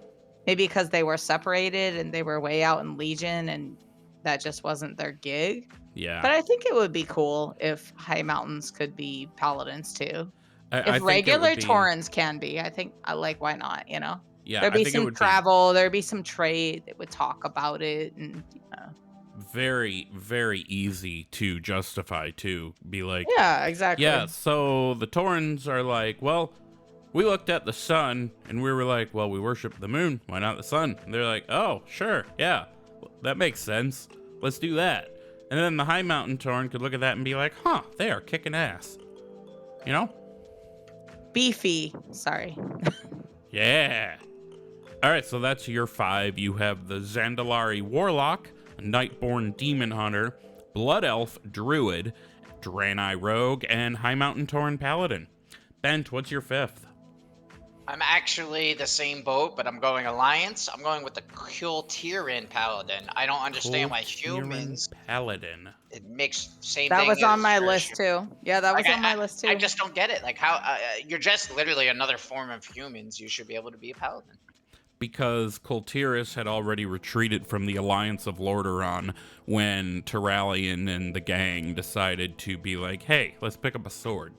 Maybe because they were separated and they were way out in Legion and that just wasn't their gig. Yeah. But I think it would be cool if High Mountains could be paladins too. I If think it regular would be- Taurens can be, I think I like, why not, you know? Yeah, There'd I be think it some would travel, there'd be some trade that would talk about it, and be very, very easy to justify to be like, yeah, exactly. yeah, so the Taurens are like, well, we looked at the sun and we were like, well, we worship the moon. Why not the sun? And they're like, oh, sure. Yeah, that makes sense. Let's do that. And then the High Mountain Tauren could look at that and be like, huh, they are kicking ass. You know? Beefy. Sorry. Yeah. All right, so that's your 5. You have the Zandalari Warlock, Nightborn Demon Hunter, Blood Elf Druid, Draenei Rogue, and High Mountain Tauren Paladin. Bent, what's your 5th? I'm actually the same boat, but I'm going Alliance. I'm going with the Kultiran Paladin. I don't understand why humans. Paladin. It makes same That thing. was on as my Gershom. list too. Yeah, that was Like, on my list too. I just don't get it. Like, how you're just literally another form of humans. You should be able to be a paladin. Because Kultiris had already retreated from the Alliance of Lordaeron when Tyrallion and the gang decided to be like, hey, let's pick up a sword.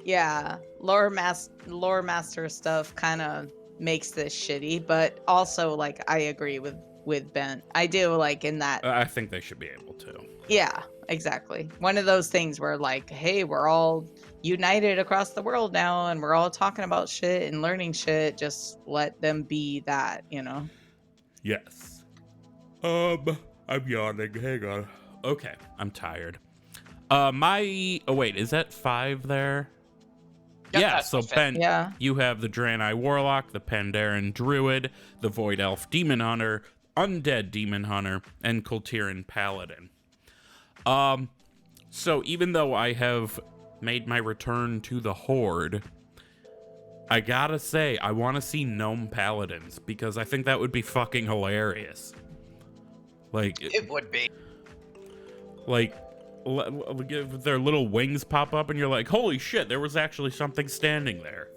Yeah, lore master stuff kind of makes this shitty, but also like I agree with Bent. I do like in that. I think they should be able to. Yeah, exactly. One of those things where like, hey, we're all united across the world now, and we're all talking about shit and learning shit. Just let them be that, you know. Yes. I'm yawning. Hang on. Okay, I'm tired. Oh wait, is that 5 there? Yep, Yeah, that's so my 5th. Ben, Yeah. you have the Draenei Warlock, the Pandaren Druid, the Void Elf Demon Hunter, Undead Demon Hunter, and Kultiran Paladin. So even though I have made my return to the Horde, I gotta say, I want to see gnome paladins because I think that would be fucking hilarious. Like, It would be. like, their little wings pop up and you're like, holy shit, there was actually something standing there.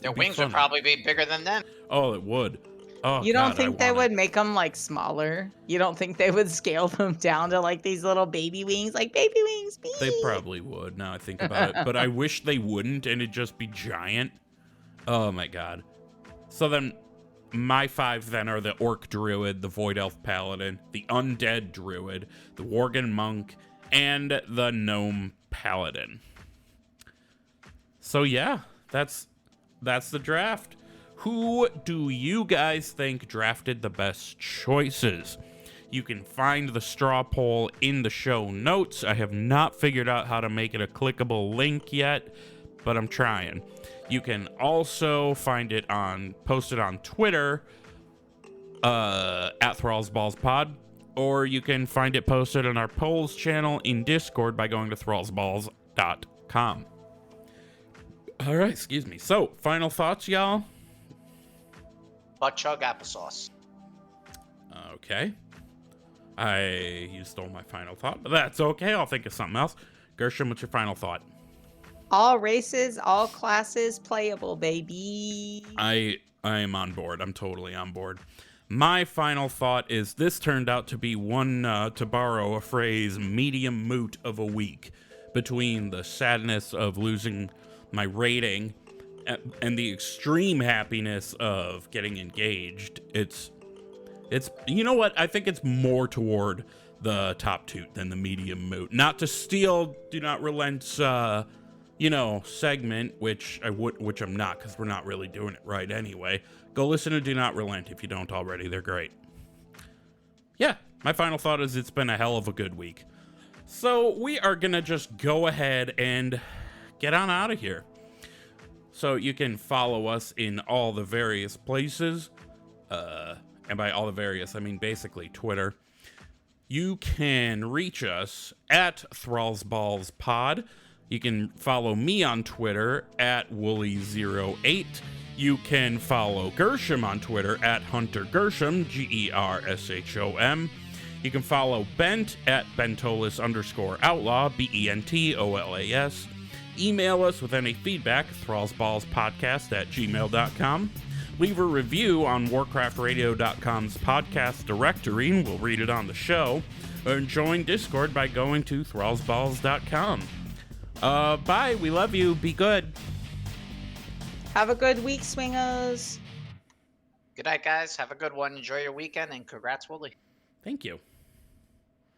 Their It'd be wings would funny. probably be bigger than them. Oh, it would. Oh, You don't God, think I they want would it. make them like smaller? You don't think they would scale them down to like these little baby wings, like baby wings? They probably would, now I think about it. But I wish they wouldn't, and it'd just be giant. Oh, my God. So then, my 5 then are the Orc Druid, the Void Elf Paladin, the Undead Druid, the Worgen Monk, and the Gnome Paladin. So yeah, that's the draft. Who do you guys think drafted the best choices? You can find the straw poll in the show notes. I have not figured out how to make it a clickable link yet, but I'm trying. You can also find it posted on Twitter, at Thralls Balls Pod, or you can find it posted on our polls channel in Discord by going to thrallsballs.com. All right, excuse me. So, final thoughts, y'all? Buttchug applesauce. Okay. You stole my final thought, but that's okay. I'll think of something else. Gershom, what's your final thought? All races, all classes, playable, baby. I am on board. I'm totally on board. My final thought is this turned out to be one, to borrow a phrase, medium moot of a week between the sadness of losing my rating and the extreme happiness of getting engaged. It's you know what? I think it's more toward the top toot than the medium moot. Not to steal Do Not Relent's segment, which I'm not, because we're not really doing it right anyway. Go listen to Do Not Relent if you don't already. They're great. Yeah, my final thought is it's been a hell of a good week. So we are gonna just go ahead and get on out of here. So you can follow us in all the various places. And by all the various, I mean basically Twitter. You can reach us at Thralls Balls Pod. You can follow me on Twitter at Wooly08. You can follow Gershom on Twitter at Hunter Gershom, Gershom. You can follow Bent at Bentolas_outlaw, BENTOLAS. Email us with any feedback, thrallsballspodcast@gmail.com. Leave a review on warcraftradio.com's podcast directory, and we'll read it on the show. Or join Discord by going to thrallsballs.com. Bye. We love you. Be good. Have a good week, swingers. Good night, guys. Have a good one. Enjoy your weekend, and congrats, Wooly. Thank you.